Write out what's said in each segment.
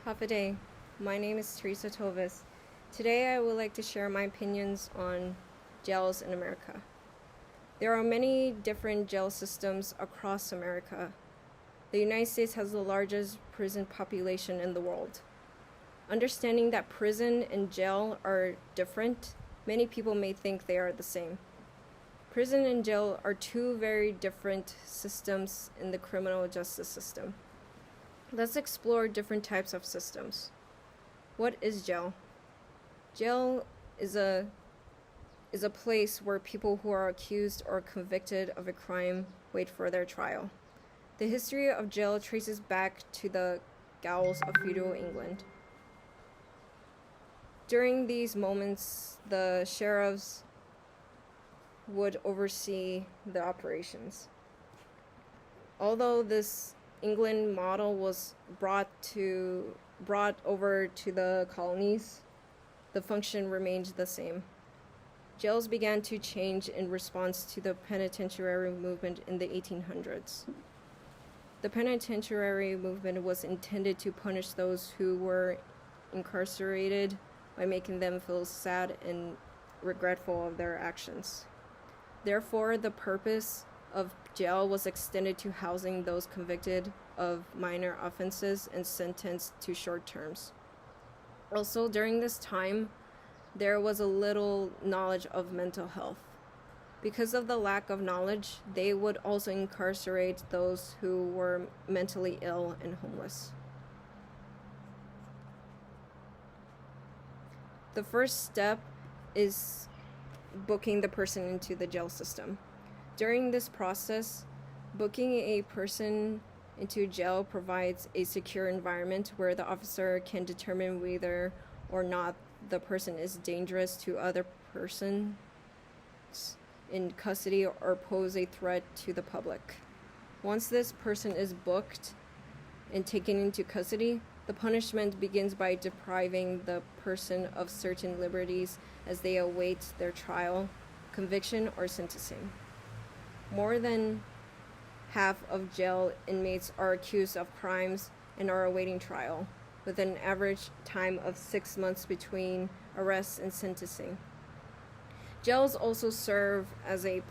Hafa Day. My name is Teresa Tovis. Today I would like to share my opinions on jails in America. There are many different jail systems across America. The United States has the largest prison population in the world. Understanding that prison and jail are different, many people may think they are the same. Prison and jail are two very different systems in the criminal justice system. Let's explore different types of systems. What is jail? Jail is a place where people who are accused or convicted of a crime wait for their trial. The history of jail traces back to the gaols of feudal England. During these moments, the sheriffs would oversee the operations. Although this England model was brought over to the colonies, the function remained the same. Jails began to change in response to the penitentiary movement in the 1800s. The penitentiary movement was intended to punish those who were incarcerated by making them feel sad and regretful of their actions. Therefore, the purpose of jail was extended to housing those convicted of minor offenses and sentenced to short terms. Also, during this time, there was a little knowledge of mental health. Because of the lack of knowledge, they would also incarcerate those who were mentally ill and homeless. The first step is booking the person into the jail system. During this process, booking a person into jail provides a secure environment where the officer can determine whether or not the person is dangerous to other persons in custody or pose a threat to the public. Once this person is booked and taken into custody, the punishment begins by depriving the person of certain liberties as they await their trial, conviction, or sentencing. More than half of jail inmates are accused of crimes and are awaiting trial, with an average time of 6 months between arrest and sentencing. Jails also serve as a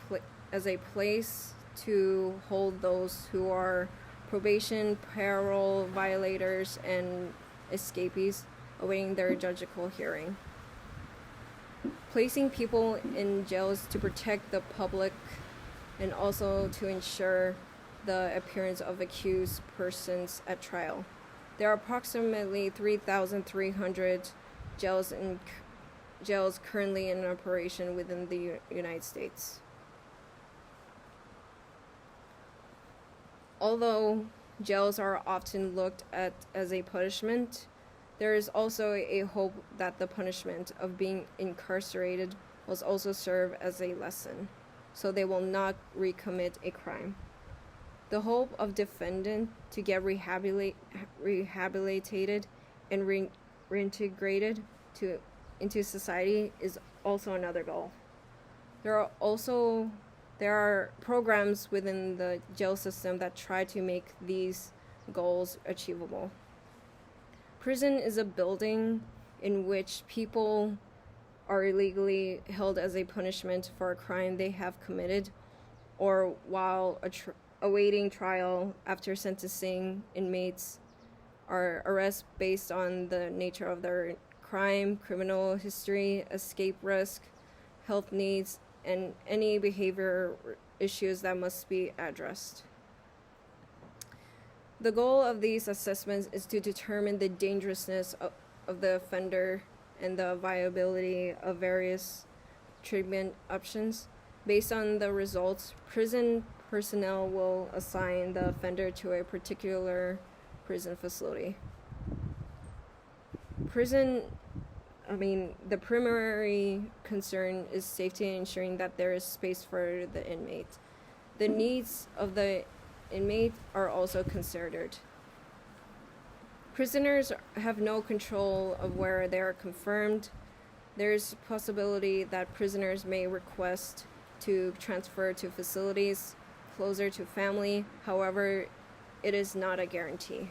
place to hold those who are probation, parole violators, and escapees awaiting their judicial hearing. Placing people in jails to protect the public and also to ensure the appearance of accused persons at trial. There are approximately 3,300 jails currently in operation within the United States. Although jails are often looked at as a punishment, there is also a hope that the punishment of being incarcerated will also serve as a lesson, so they will not recommit a crime. The hope of defendant to get rehabilitated and reintegrated into society is also another goal. There are programs within the jail system that try to make these goals achievable. Prison is a building in which people are illegally held as a punishment for a crime they have committed, or while awaiting trial. After sentencing, inmates are arrested based on the nature of their crime, criminal history, escape risk, health needs, and any behavior issues that must be addressed. The goal of these assessments is to determine the dangerousness of the offender and the viability of various treatment options. Based on the results, prison personnel will assign the offender to a particular prison facility. The primary concern is safety and ensuring that there is space for the inmate. The needs of the inmate are also considered. Prisoners have no control of where they are confirmed. There's a possibility that prisoners may request to transfer to facilities closer to family. However, it is not a guarantee.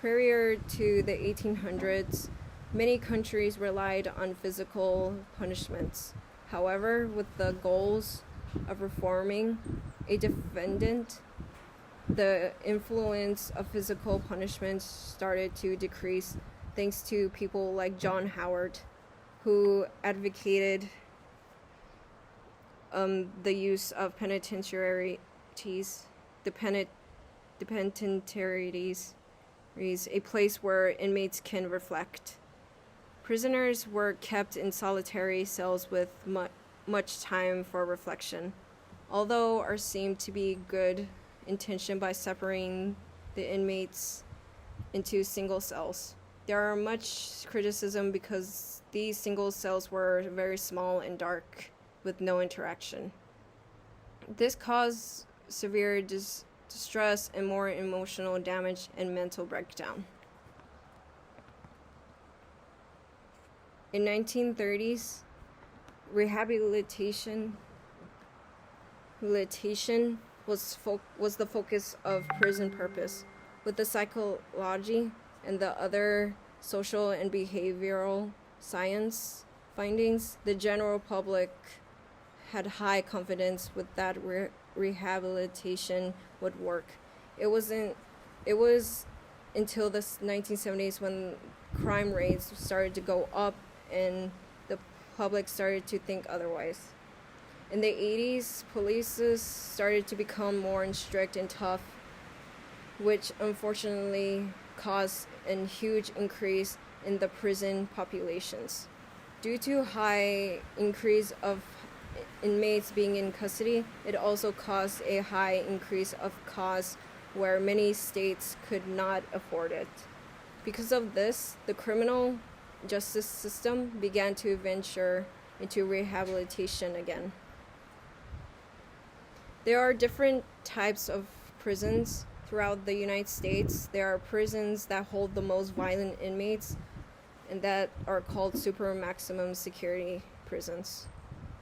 Prior to the 1800s, many countries relied on physical punishments. However, with the goals of reforming a defendant, the influence of physical punishments started to decrease thanks to people like John Howard, who advocated the use of penitentiaries, the penitentiaries, a place where inmates can reflect. Prisoners were kept in solitary cells with much time for reflection, although are seemed to be good intention by separating the inmates into single cells. There are much criticism because these single cells were very small and dark with no interaction. This caused severe distress and more emotional damage and mental breakdown. In 1930s, rehabilitation was the focus of prison purpose. With the psychology and the other social and behavioral science findings, the general public had high confidence with that rehabilitation would work. It was until the 1970s when crime rates started to go up and the public started to think otherwise. In the 80s, police started to become more strict and tough, which unfortunately caused a huge increase in the prison populations. Due to high increase of inmates being in custody, it also caused a high increase of costs where many states could not afford it. Because of this, the criminal justice system began to venture into rehabilitation again. There are different types of prisons throughout the United States. There are prisons that hold the most violent inmates and that are called super maximum security prisons.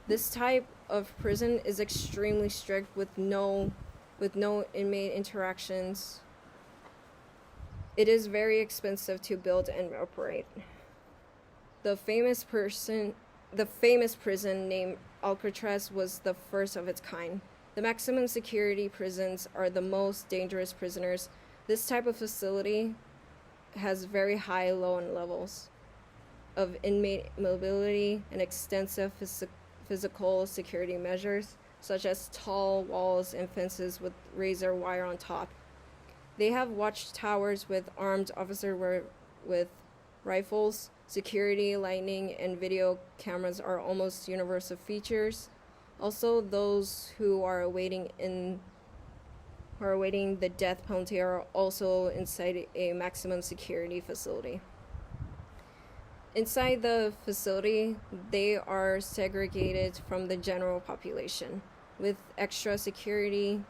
This type of prison is extremely strict with no inmate interactions. It is very expensive to build and operate. The famous prison named Alcatraz was the first of its kind. The maximum security prisons are the most dangerous prisoners. This type of facility has very high low-end levels of inmate mobility and extensive physical security measures, such as tall walls and fences with razor wire on top. They have watchtowers with armed officers with rifles. Security, lighting, and video cameras are almost universal features. Also, those who are awaiting the death penalty are also inside a maximum security facility. Inside the facility, they are segregated from the general population with extra security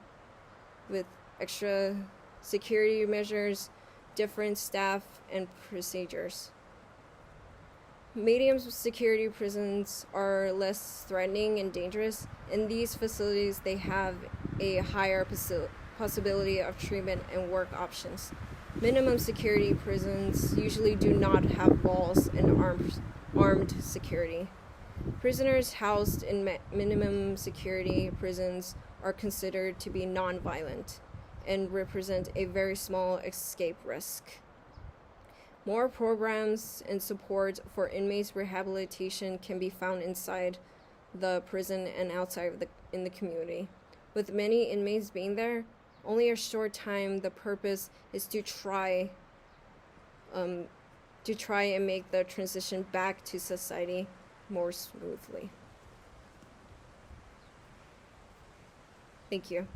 measures, different staff, and procedures. Medium security prisons are less threatening and dangerous. In these facilities, they have a higher possibility of treatment and work options. Minimum security prisons usually do not have walls and armed security. Prisoners housed in minimum security prisons are considered to be non-violent and represent a very small escape risk. More programs and support for inmates' rehabilitation can be found inside the prison and outside in the community. With many inmates being there only a short time, the purpose is to try and make the transition back to society more smoothly. Thank you.